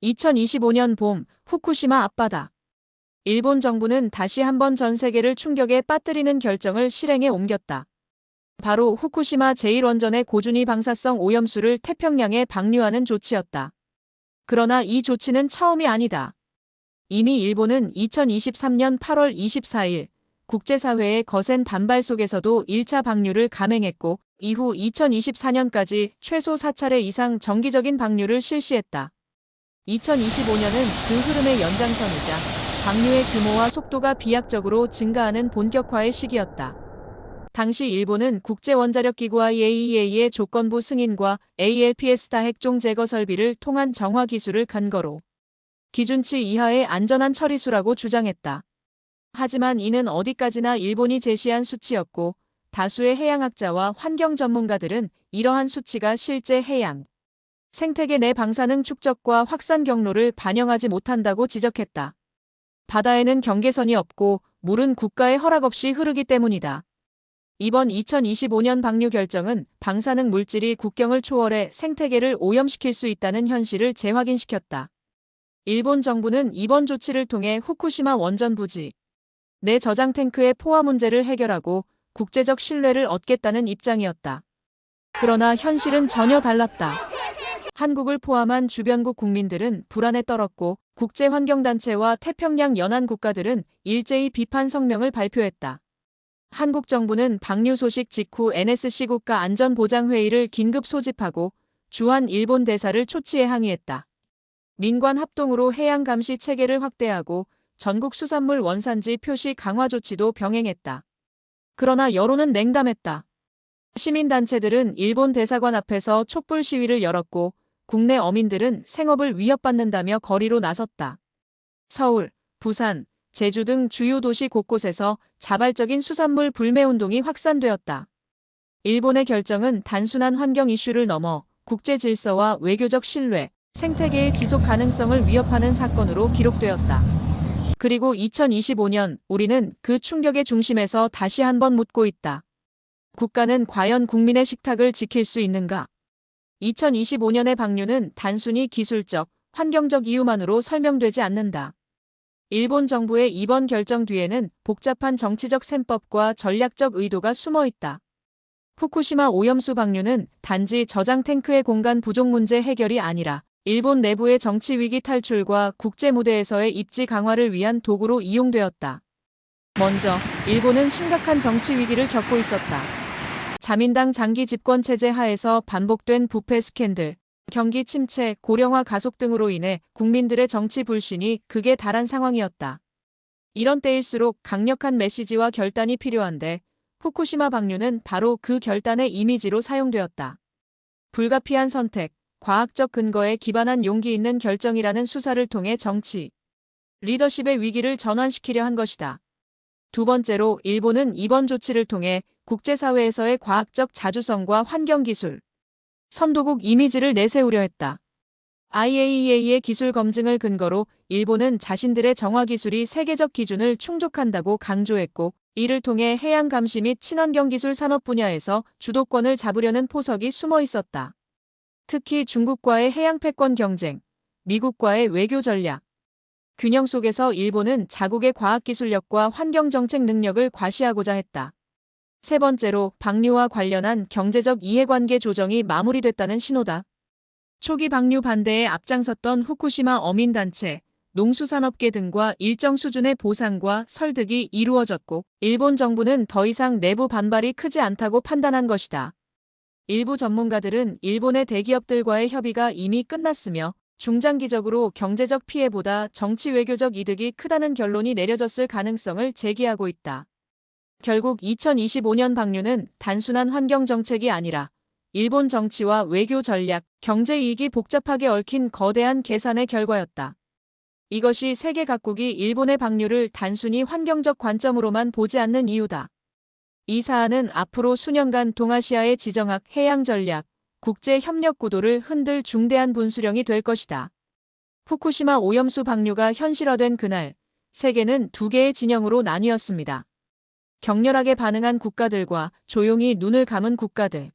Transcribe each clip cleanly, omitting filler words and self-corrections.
2025년 봄, 후쿠시마 앞바다. 일본 정부는 다시 한번 전 세계를 충격에 빠뜨리는 결정을 실행에 옮겼다. 바로 후쿠시마 제1원전의 고준위 방사성 오염수를 태평양에 방류하는 조치였다. 그러나 이 조치는 처음이 아니다. 이미 일본은 2023년 8월 24일 국제사회의 거센 반발 속에서도 1차 방류를 감행했고 이후 2024년까지 최소 4차례 이상 정기적인 방류를 실시했다. 2025년은 그 흐름의 연장선이자 방류의 규모와 속도가 비약적으로 증가하는 본격화의 시기였다. 당시 일본은 국제원자력기구 IAEA의 조건부 승인과 ALPS 다핵종 제거 설비를 통한 정화 기술을 근거로 기준치 이하의 안전한 처리수라고 주장했다. 하지만 이는 어디까지나 일본이 제시한 수치였고 다수의 해양학자와 환경 전문가들은 이러한 수치가 실제 해양 생태계 내 방사능 축적과 확산 경로를 반영하지 못한다고 지적했다. 바다에는 경계선이 없고 물은 국가의 허락 없이 흐르기 때문이다. 이번 2025년 방류 결정은 방사능 물질이 국경을 초월해 생태계를 오염시킬 수 있다는 현실을 재확인시켰다. 일본 정부는 이번 조치를 통해 후쿠시마 원전 부지 내 저장 탱크의 포화 문제를 해결하고 국제적 신뢰를 얻겠다는 입장이었다. 그러나 현실은 전혀 달랐다. 한국을 포함한 주변국 국민들은 불안에 떨었고 국제환경단체와 태평양 연안 국가들은 일제히 비판 성명을 발표했다. 한국 정부는 방류 소식 직후 NSC 국가안전보장회의를 긴급 소집하고 주한 일본 대사를 초치해 항의했다. 민관 합동으로 해양 감시 체계를 확대하고 전국 수산물 원산지 표시 강화 조치도 병행했다. 그러나 여론은 냉담했다. 시민단체들은 일본 대사관 앞에서 촛불 시위를 열었고 국내 어민들은 생업을 위협받는다며 거리로 나섰다. 서울, 부산, 제주 등 주요 도시 곳곳에서 자발적인 수산물 불매 운동이 확산되었다. 일본의 결정은 단순한 환경 이슈를 넘어 국제 질서와 외교적 신뢰, 생태계의 지속 가능성을 위협하는 사건으로 기록되었다. 그리고 2025년 우리는 그 충격의 중심에서 다시 한번 묻고 있다. 국가는 과연 국민의 식탁을 지킬 수 있는가? 2025년의 방류는 단순히 기술적, 환경적 이유만으로 설명되지 않는다. 일본 정부의 이번 결정 뒤에는 복잡한 정치적 셈법과 전략적 의도가 숨어 있다. 후쿠시마 오염수 방류는 단지 저장 탱크의 공간 부족 문제 해결이 아니라 일본 내부의 정치 위기 탈출과 국제 무대에서의 입지 강화를 위한 도구로 이용되었다. 먼저, 일본은 심각한 정치 위기를 겪고 있었다. 자민당 장기 집권 체제 하에서 반복된 부패 스캔들, 경기 침체, 고령화 가속 등으로 인해 국민들의 정치 불신이 극에 달한 상황이었다. 이런 때일수록 강력한 메시지와 결단이 필요한데 후쿠시마 방류는 바로 그 결단의 이미지로 사용되었다. 불가피한 선택, 과학적 근거에 기반한 용기 있는 결정이라는 수사를 통해 정치, 리더십의 위기를 전환시키려 한 것이다. 두 번째로 일본은 이번 조치를 통해 국제사회에서의 과학적 자주성과 환경기술, 선도국 이미지를 내세우려 했다. IAEA의 기술 검증을 근거로 일본은 자신들의 정화 기술이 세계적 기준을 충족한다고 강조했고 이를 통해 해양 감시 및 친환경 기술 산업 분야에서 주도권을 잡으려는 포석이 숨어 있었다. 특히 중국과의 해양 패권 경쟁, 미국과의 외교 전략, 균형 속에서 일본은 자국의 과학기술력과 환경정책 능력을 과시하고자 했다. 세 번째로 방류와 관련한 경제적 이해관계 조정이 마무리됐다는 신호다. 초기 방류 반대에 앞장섰던 후쿠시마 어민단체, 농수산업계 등과 일정 수준의 보상과 설득이 이루어졌고 일본 정부는 더 이상 내부 반발이 크지 않다고 판단한 것이다. 일부 전문가들은 일본의 대기업들과의 협의가 이미 끝났으며 중장기적으로 경제적 피해보다 정치 외교적 이득이 크다는 결론이 내려졌을 가능성을 제기하고 있다. 결국 2025년 방류는 단순한 환경 정책이 아니라 일본 정치와 외교 전략, 경제 이익이 복잡하게 얽힌 거대한 계산의 결과였다. 이것이 세계 각국이 일본의 방류를 단순히 환경적 관점으로만 보지 않는 이유다. 이 사안은 앞으로 수년간 동아시아의 지정학, 해양 전략, 국제 협력 구도를 흔들 중대한 분수령이 될 것이다. 후쿠시마 오염수 방류가 현실화된 그날, 세계는 두 개의 진영으로 나뉘었습니다. 격렬하게 반응한 국가들과 조용히 눈을 감은 국가들.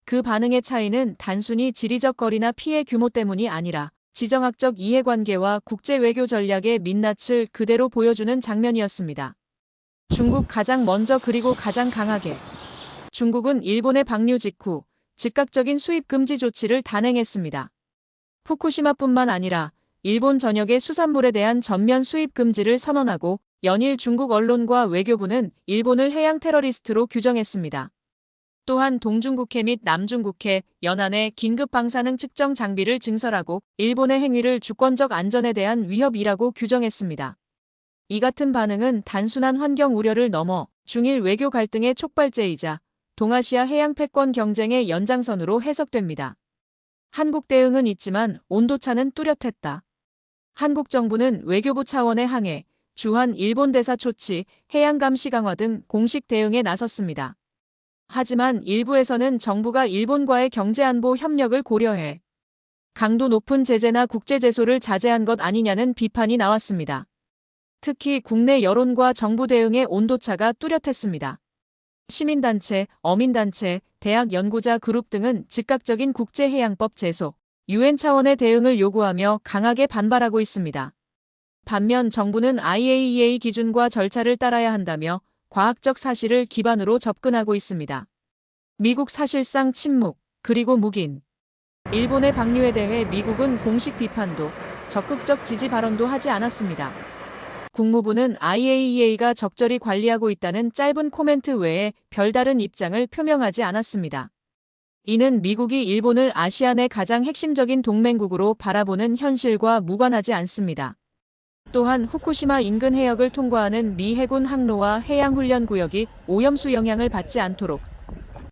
그 반응의 차이는 단순히 지리적 거리나 피해 규모 때문이 아니라 지정학적 이해관계와 국제 외교 전략의 민낯을 그대로 보여주는 장면이었습니다. 중국 가장 먼저 그리고 가장 강하게. 중국은 일본의 방류 직후 즉각적인 수입 금지 조치를 단행했습니다. 후쿠시마뿐만 아니라 일본 전역의 수산물에 대한 전면 수입 금지를 선언하고 연일 중국 언론과 외교부는 일본을 해양 테러리스트로 규정했습니다. 또한 동중국해 및 남중국해, 연안에 긴급 방사능 측정 장비를 증설하고 일본의 행위를 주권적 안전에 대한 위협이라고 규정했습니다. 이 같은 반응은 단순한 환경 우려를 넘어 중일 외교 갈등의 촉발제이자 동아시아 해양 패권 경쟁의 연장선으로 해석됩니다. 한국 대응은 있지만 온도차는 뚜렷했다. 한국 정부는 외교부 차원의 항해, 주한 일본 대사 초치, 해양 감시 강화 등 공식 대응에 나섰습니다. 하지만 일부에서는 정부가 일본과의 경제안보 협력을 고려해 강도 높은 제재나 국제 제소를 자제한 것 아니냐는 비판이 나왔습니다. 특히 국내 여론과 정부 대응의 온도차가 뚜렷했습니다. 시민단체, 어민단체, 대학 연구자 그룹 등은 즉각적인 국제해양법 제소, UN 차원의 대응을 요구하며 강하게 반발하고 있습니다. 반면 정부는 IAEA 기준과 절차를 따라야 한다며 과학적 사실을 기반으로 접근하고 있습니다. 미국 사실상 침묵, 그리고 묵인. 일본의 방류에 대해 미국은 공식 비판도, 적극적 지지 발언도 하지 않았습니다. 국무부는 IAEA가 적절히 관리하고 있다는 짧은 코멘트 외에 별다른 입장을 표명하지 않았습니다. 이는 미국이 일본을 아시아 내 가장 핵심적인 동맹국으로 바라보는 현실과 무관하지 않습니다. 또한 후쿠시마 인근 해역을 통과하는 미 해군 항로와 해양훈련구역이 오염수 영향을 받지 않도록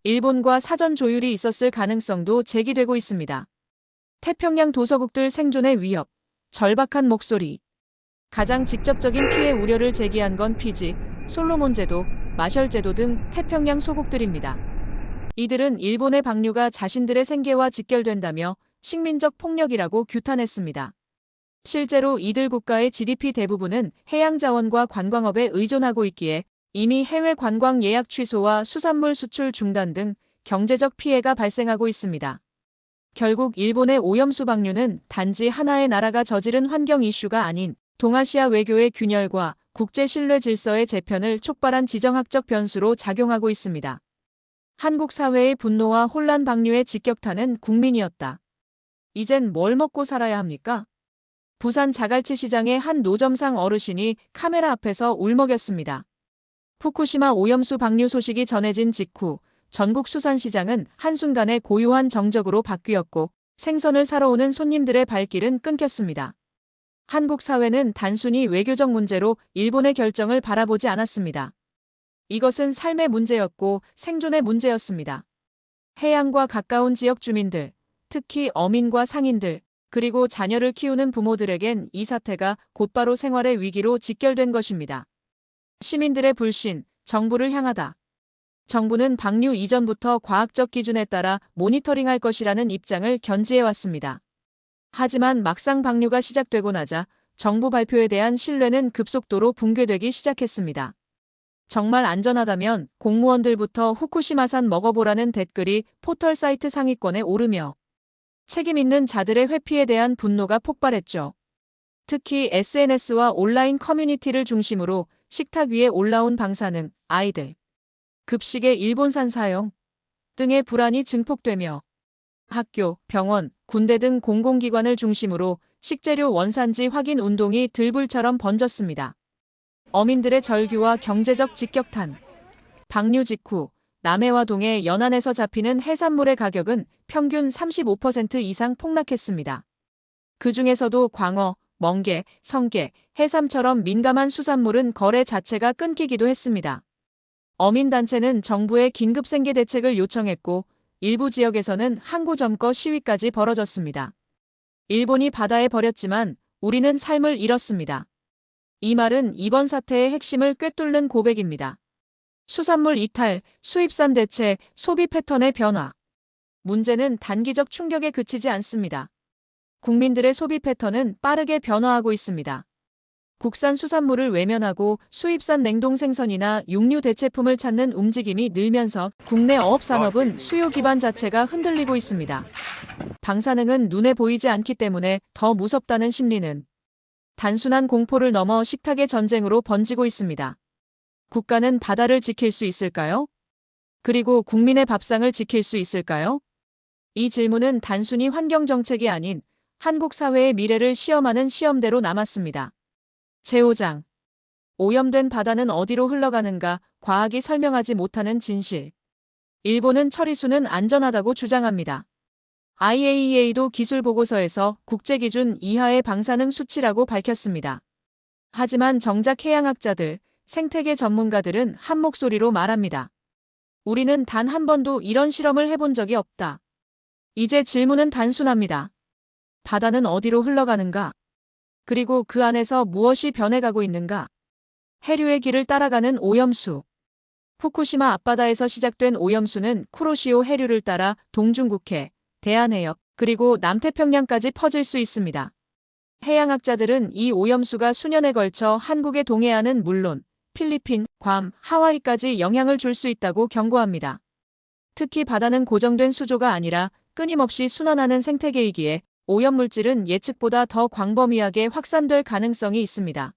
일본과 사전 조율이 있었을 가능성도 제기되고 있습니다. 태평양 도서국들 생존의 위협, 절박한 목소리. 가장 직접적인 피해 우려를 제기한 건 피지, 솔로몬 제도, 마셜 제도 등 태평양 소국들입니다. 이들은 일본의 방류가 자신들의 생계와 직결된다며 식민적 폭력이라고 규탄했습니다. 실제로 이들 국가의 GDP 대부분은 해양자원과 관광업에 의존하고 있기에 이미 해외 관광 예약 취소와 수산물 수출 중단 등 경제적 피해가 발생하고 있습니다. 결국 일본의 오염수 방류는 단지 하나의 나라가 저지른 환경 이슈가 아닌 동아시아 외교의 균열과 국제 신뢰 질서의 재편을 촉발한 지정학적 변수로 작용하고 있습니다. 한국 사회의 분노와 혼란 방류의 직격탄은 국민이었다. 이젠 뭘 먹고 살아야 합니까? 부산 자갈치 시장의 한 노점상 어르신이 카메라 앞에서 울먹였습니다. 후쿠시마 오염수 방류 소식이 전해진 직후 전국 수산시장은 한순간에 고요한 정적으로 바뀌었고 생선을 사러 오는 손님들의 발길은 끊겼습니다. 한국 사회는 단순히 외교적 문제로 일본의 결정을 바라보지 않았습니다. 이것은 삶의 문제였고 생존의 문제였습니다. 해양과 가까운 지역 주민들, 특히 어민과 상인들, 그리고 자녀를 키우는 부모들에겐 이 사태가 곧바로 생활의 위기로 직결된 것입니다. 시민들의 불신, 정부를 향하다. 정부는 방류 이전부터 과학적 기준에 따라 모니터링할 것이라는 입장을 견지해왔습니다. 하지만 막상 방류가 시작되고 나자 정부 발표에 대한 신뢰는 급속도로 붕괴되기 시작했습니다. 정말 안전하다면 공무원들부터 후쿠시마산 먹어보라는 댓글이 포털 사이트 상위권에 오르며 책임 있는 자들의 회피에 대한 분노가 폭발했죠. 특히 SNS와 온라인 커뮤니티를 중심으로 식탁 위에 올라온 방사능, 아이들, 급식의 일본산 사용 등의 불안이 증폭되며 학교, 병원, 군대 등 공공기관을 중심으로 식재료 원산지 확인 운동이 들불처럼 번졌습니다. 어민들의 절규와 경제적 직격탄. 방류 직후 남해와 동해 연안에서 잡히는 해산물의 가격은 평균 35% 이상 폭락했습니다. 그 중에서도 광어, 멍게, 성게, 해삼처럼 민감한 수산물은 거래 자체가 끊기기도 했습니다. 어민단체는 정부에 긴급 생계 대책을 요청했고 일부 지역에서는 항구점거 시위까지 벌어졌습니다. 일본이 바다에 버렸지만 우리는 삶을 잃었습니다. 이 말은 이번 사태의 핵심을 꿰뚫는 고백입니다. 수산물 이탈, 수입산 대체, 소비 패턴의 변화. 문제는 단기적 충격에 그치지 않습니다. 국민들의 소비 패턴은 빠르게 변화하고 있습니다. 국산 수산물을 외면하고 수입산 냉동 생선이나 육류 대체품을 찾는 움직임이 늘면서 국내 어업산업은 수요 기반 자체가 흔들리고 있습니다. 방사능은 눈에 보이지 않기 때문에 더 무섭다는 심리는 단순한 공포를 넘어 식탁의 전쟁으로 번지고 있습니다. 국가는 바다를 지킬 수 있을까요? 그리고 국민의 밥상을 지킬 수 있을까요? 이 질문은 단순히 환경정책이 아닌 한국 사회의 미래를 시험하는 시험대로 남았습니다. 제5장. 오염된 바다는 어디로 흘러가는가? 과학이 설명하지 못하는 진실. 일본은 처리수는 안전하다고 주장합니다. IAEA도 기술 보고서에서 국제기준 이하의 방사능 수치라고 밝혔습니다. 하지만 정작 해양학자들, 생태계 전문가들은 한 목소리로 말합니다. 우리는 단 한 번도 이런 실험을 해본 적이 없다. 이제 질문은 단순합니다. 바다는 어디로 흘러가는가? 그리고 그 안에서 무엇이 변해가고 있는가? 해류의 길을 따라가는 오염수. 후쿠시마 앞바다에서 시작된 오염수는 쿠로시오 해류를 따라 동중국해, 대한해역, 그리고 남태평양까지 퍼질 수 있습니다. 해양학자들은 이 오염수가 수년에 걸쳐 한국의 동해안은 물론 필리핀, 괌, 하와이까지 영향을 줄 수 있다고 경고합니다. 특히 바다는 고정된 수조가 아니라 끊임없이 순환하는 생태계이기에 오염물질은 예측보다 더 광범위하게 확산될 가능성이 있습니다.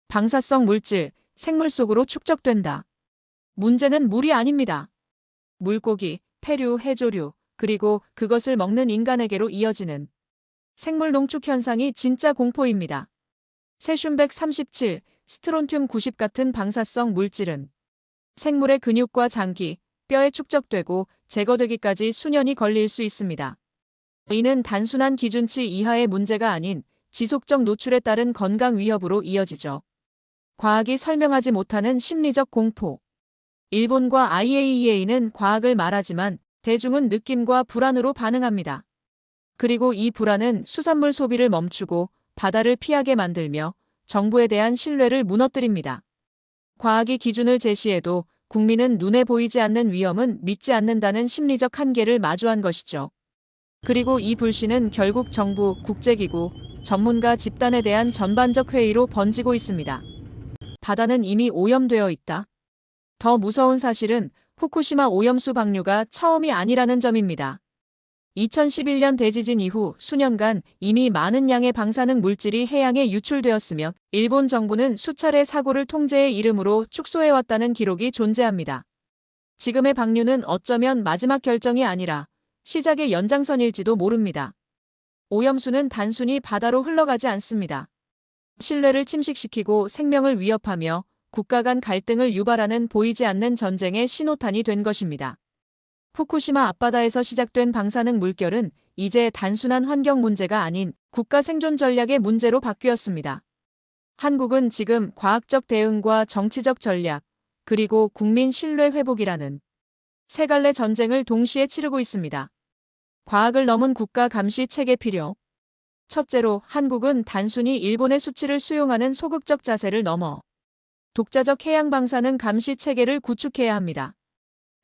방사성 물질, 생물 속으로 축적된다. 문제는 물이 아닙니다. 물고기, 폐류, 해조류, 그리고 그것을 먹는 인간에게로 이어지는 생물 농축 현상이 진짜 공포입니다. 세슘 137, 스트론튬 90 같은 방사성 물질은 생물의 근육과 장기, 뼈에 축적되고 제거되기까지 수년이 걸릴 수 있습니다. 이는 단순한 기준치 이하의 문제가 아닌 지속적 노출에 따른 건강 위협으로 이어지죠. 과학이 설명하지 못하는 심리적 공포. 일본과 IAEA는 과학을 말하지만 대중은 느낌과 불안으로 반응합니다. 그리고 이 불안은 수산물 소비를 멈추고 바다를 피하게 만들며 정부에 대한 신뢰를 무너뜨립니다. 과학이 기준을 제시해도 국민은 눈에 보이지 않는 위험은 믿지 않는다는 심리적 한계를 마주한 것이죠. 그리고 이 불신은 결국 정부, 국제기구, 전문가 집단에 대한 전반적 회의로 번지고 있습니다. 바다는 이미 오염되어 있다. 더 무서운 사실은 후쿠시마 오염수 방류가 처음이 아니라는 점입니다. 2011년 대지진 이후 수년간 이미 많은 양의 방사능 물질이 해양에 유출되었으며 일본 정부는 수차례 사고를 통제의 이름으로 축소해왔다는 기록이 존재합니다. 지금의 방류는 어쩌면 마지막 결정이 아니라 시작의 연장선일지도 모릅니다. 오염수는 단순히 바다로 흘러가지 않습니다. 신뢰를 침식시키고 생명을 위협하며 국가 간 갈등을 유발하는 보이지 않는 전쟁의 신호탄이 된 것입니다. 후쿠시마 앞바다에서 시작된 방사능 물결은 이제 단순한 환경 문제가 아닌 국가 생존 전략의 문제로 바뀌었습니다. 한국은 지금 과학적 대응과 정치적 전략, 그리고 국민 신뢰 회복이라는 세 갈래 전쟁을 동시에 치르고 있습니다. 과학을 넘은 국가 감시 체계 필요. 첫째로 한국은 단순히 일본의 수치를 수용하는 소극적 자세를 넘어 독자적 해양 방사능 감시 체계를 구축해야 합니다.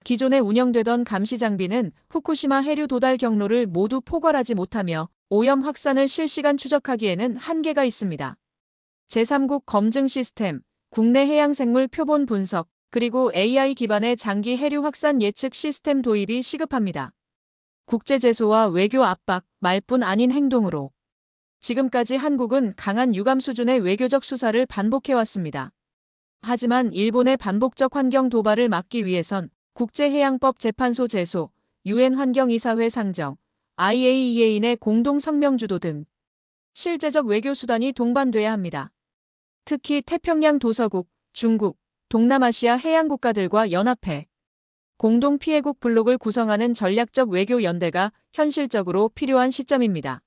기존에 운영되던 감시 장비는 후쿠시마 해류 도달 경로를 모두 포괄하지 못하며 오염 확산을 실시간 추적하기에는 한계가 있습니다. 제3국 검증 시스템, 국내 해양생물 표본 분석, 그리고 AI 기반의 장기 해류 확산 예측 시스템 도입이 시급합니다. 국제 제소와 외교 압박, 말뿐 아닌 행동으로 지금까지 한국은 강한 유감 수준의 외교적 수사를 반복해왔습니다. 하지만 일본의 반복적 환경 도발을 막기 위해선 국제해양법 재판소 제소, UN 환경이사회 상정, IAEA 내 공동 성명 주도 등 실제적 외교 수단이 동반돼야 합니다. 특히 태평양 도서국, 중국, 동남아시아 해양 국가들과 연합해 공동 피해국 블록을 구성하는 전략적 외교 연대가 현실적으로 필요한 시점입니다.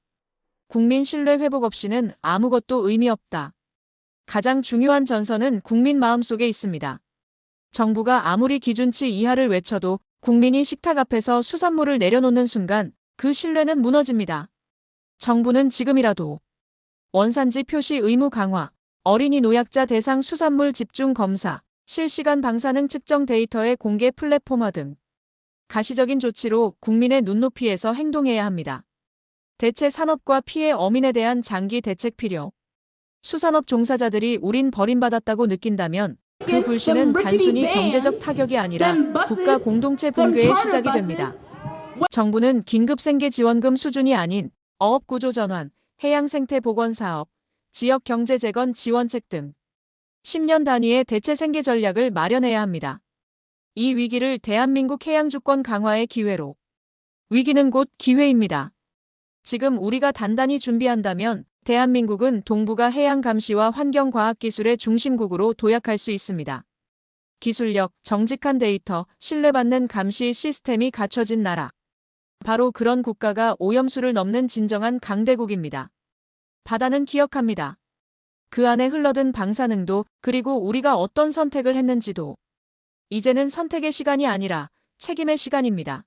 국민 신뢰 회복 없이는 아무것도 의미 없다. 가장 중요한 전선은 국민 마음속에 있습니다. 정부가 아무리 기준치 이하를 외쳐도 국민이 식탁 앞에서 수산물을 내려놓는 순간 그 신뢰는 무너집니다. 정부는 지금이라도 원산지 표시 의무 강화, 어린이 노약자 대상 수산물 집중 검사, 실시간 방사능 측정 데이터의 공개 플랫폼화 등 가시적인 조치로 국민의 눈높이에서 행동해야 합니다. 대체 산업과 피해 어민에 대한 장기 대책 필요. 수산업 종사자들이 우린 버림받았다고 느낀다면 그 불신은 단순히 경제적 타격이 아니라 국가 공동체 붕괴의 시작이 됩니다. 정부는 긴급 생계 지원금 수준이 아닌 어업 구조 전환, 해양 생태 복원 사업, 지역 경제 재건 지원책 등 10년 단위의 대체 생계 전략을 마련해야 합니다. 이 위기를 대한민국 해양 주권 강화의 기회로. 위기는 곧 기회입니다. 지금 우리가 단단히 준비한다면 대한민국은 동북아 해양 감시와 환경과학기술의 중심국으로 도약할 수 있습니다. 기술력, 정직한 데이터, 신뢰받는 감시 시스템이 갖춰진 나라. 바로 그런 국가가 오염수를 넘는 진정한 강대국입니다. 바다는 기억합니다. 그 안에 흘러든 방사능도, 그리고 우리가 어떤 선택을 했는지도. 이제는 선택의 시간이 아니라 책임의 시간입니다.